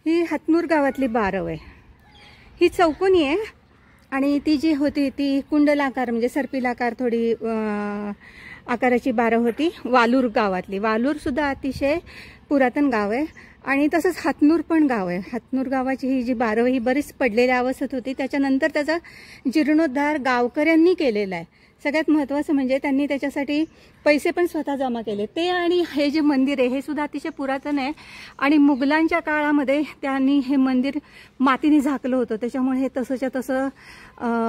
ही हातनूर गावातली बारव आहे। ही चौकोनी आहे आणि ती जी होती ती कुंडलाकार म्हणजे सर्पिलाकार थोडी आकाराची बारव होती। वालूर गावातली, वालूर सुद्धा अतिशय पुरातन गाव आहे आणि तसंच हातनूर पण गाव आहे। हातनूर गावाची ही जी बारव ही बरीच पडलेल्या अवस्थेत होती, त्याच्यानंतर त्याचा जीर्णोद्धार गावकऱ्यांनी केलेला आहे। सगळ्यात महत्त्वाचं म्हणजे त्यांनी त्याच्यासाठी पैसे पण स्वतः जमा केले ते, आणि हे जे मंदिर आहे हे सुद्धा अतिशय पुरातन आहे आणि मुघलांच्या काळामध्ये त्यांनी हे मंदिर मातीने झाकलं होतं, त्याच्यामुळे हे तसंच्या तसं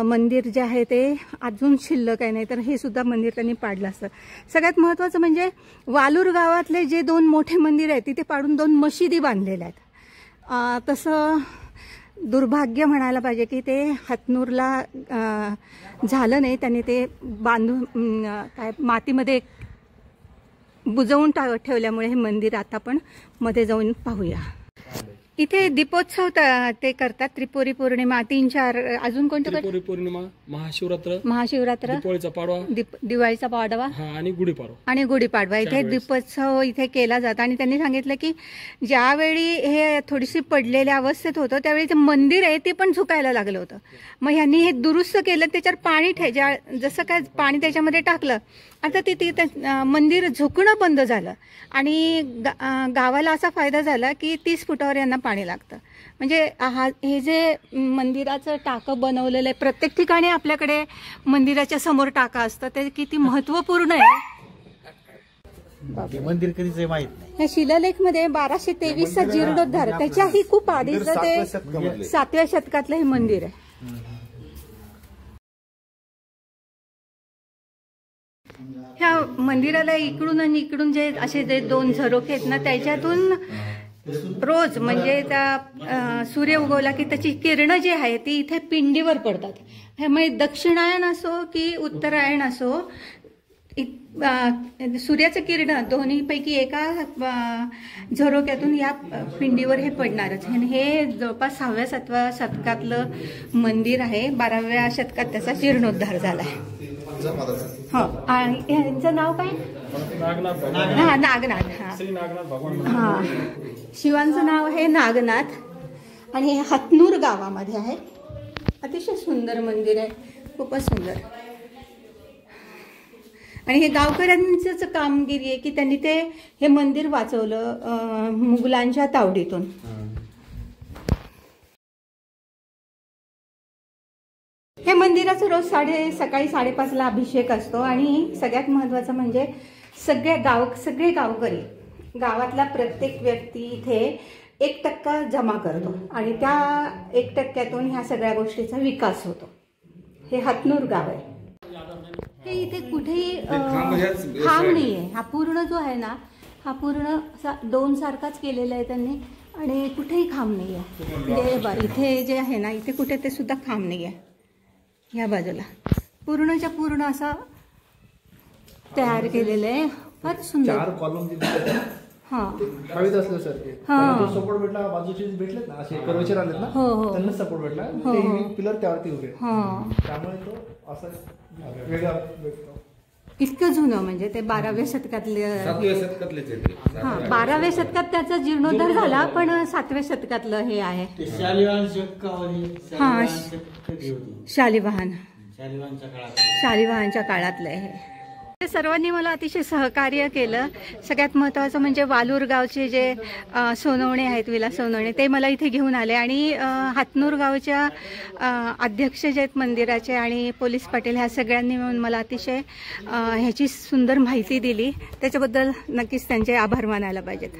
मंदिर जे आहे ते अजून शिल्लक आहे, नाही तर हे सुद्धा मंदिर त्यांनी पाडलं असतं। सगळ्यात महत्त्वाचं म्हणजे वालूर गावातले जे 2 मोठे मंदिर आहेत तिथे पाडून 2 मशिदी बांधलेल्या आहेत। तसं दुर्भाग्य म्हणायला पाहिजे की ते हातनूरला झालं नाही, त्यांनी ते बांधून काय मातीमध्ये बुजवून ठेवल्यामुळे हे मंदिर आता पण मध्ये जाऊन पाहूया। इथे दीपोत्सव ते करतात, त्रिपुरी पौर्णिमा 3-4 अजून कोणते? त्रिपुरी पौर्णिमा, महाशिवरात्र, दिवाळीचा पाडवा, दिवाळीचा पाडवा आणि गुढीपाडवा इथे दीपोत्सव इथे केला जातो। आणि त्यांनी सांगितलं की ज्यावेळी हे थोडीशी पडलेल्या अवस्थेत होतं त्यावेळी ते मंदिर आहे ते पण झुकायला लागलं होतं, मग ह्यांनी हे दुरुस्त केलं, त्याच्यावर पाणी जसं काय पाणी त्याच्यामध्ये टाकलं आता ते मंदिर झुकणं बंद झालं आणि गावाला असा फायदा झाला की 30 फुटावर यांना पाणी लागतं। म्हणजे हे जे मंदिराचं टाकं बनवलेलं आहे, प्रत्येक ठिकाणी आपल्याकडे मंदिराच्या समोर टाका असतं, ते किती महत्त्वपूर्ण आहे मंदिर कधीच माहित नाही। या शिलालेख मध्ये 1223चा जीर्णोद्धार, त्याच्याही खूप आधीचं ते 7व्या शतकातलं हे मंदिर आहे। ह्या मंदिराला इकडून आणि इकडून जे असे जे 2 झरोखे आहेत ना, त्याच्यातून रोज म्हणजे त्या सूर्य उगवला की त्याची किरणं जी आहे ती इथे पिंडीवर पडतात। त्यामुळे दक्षिणायन असो की उत्तरायण असो, सूर्याचं किरण दोन्हीपैकी एका झरोक्यातून या पिंडीवर हे पडणारच। हे जवळपास 6व्या-7व्या शतकातलं मंदिर आहे, 12व्या शतकात त्याचा जीर्णोद्धार झालाय। हो, आणि यांचं नाव काय? नागनाथ। हा, शिवांचं नाव आहे नागनाथ आणि हे हातनूर गावामध्ये आहे। अतिशय सुंदर मंदिर आहे, खूपच सुंदर। आणि हे गावकऱ्यांचंच कामगिरी आहे की त्यांनी हे मंदिर वाचवलं मुघलांच्या तावडीतून। हे मंदिराचं रोज सकाळी 5:30ला अभिषेक असतो आणि सगळ्यात महत्त्वाचं म्हणजे सगळे गावकरी, गावातला प्रत्येक व्यक्ती इथे 1% जमा करतो आणि त्या 1%तून ह्या सगळ्या गोष्टीचा विकास होतो। हे हातनूर गाव आहे। हे इथे कुठेही खांब नाही आहे, हा पूर्ण जो आहे ना हा पूर्ण असा 2 सारखाच केलेला आहे त्यांनी आणि कुठेही खांब नाही आहे। इथे जे आहे ना इथे कुठे ते सुद्धा खांब नाही आहे, या बाजूला पूर्णच्या पूर्ण असा तयार केलेलं आहे, फार सुंदर। 4 कॉलम हा हवीत असलं सर ते जो सपोर्ट भेटला, बाजूचे भेटलेत ना असे कर्वेचर आलेत ना, त्यांना सपोर्ट भेटला, ते पिलर त्यावरती उभे, त्यामुळे तो असा वेगळा भेटतो। इतकं जुनं म्हणजे ते 12व्या शतकातले, 12व्या शतकात त्याचा जीर्णोद्धार झाला, पण 7व्या शतकातलं हे आहे। हा, शालिवाहनच्या काळातलं हे। सर्वांनी मला अतिशय सहकार्य केलं। सगळ्यात महत्त्वाचं म्हणजे वालूर गावचे जे सोनवणे आहेत, विलास सोनवणे, ते मला इथे घेऊन आले आणि हातनूर गावच्या अध्यक्ष जे आहेत मंदिराचे आणि पोलीस पाटील, ह्या सगळ्यांनी मिळून मला अतिशय ह्याची सुंदर माहिती दिली, त्याच्याबद्दल नक्कीच त्यांचे आभार मानायला पाहिजेत।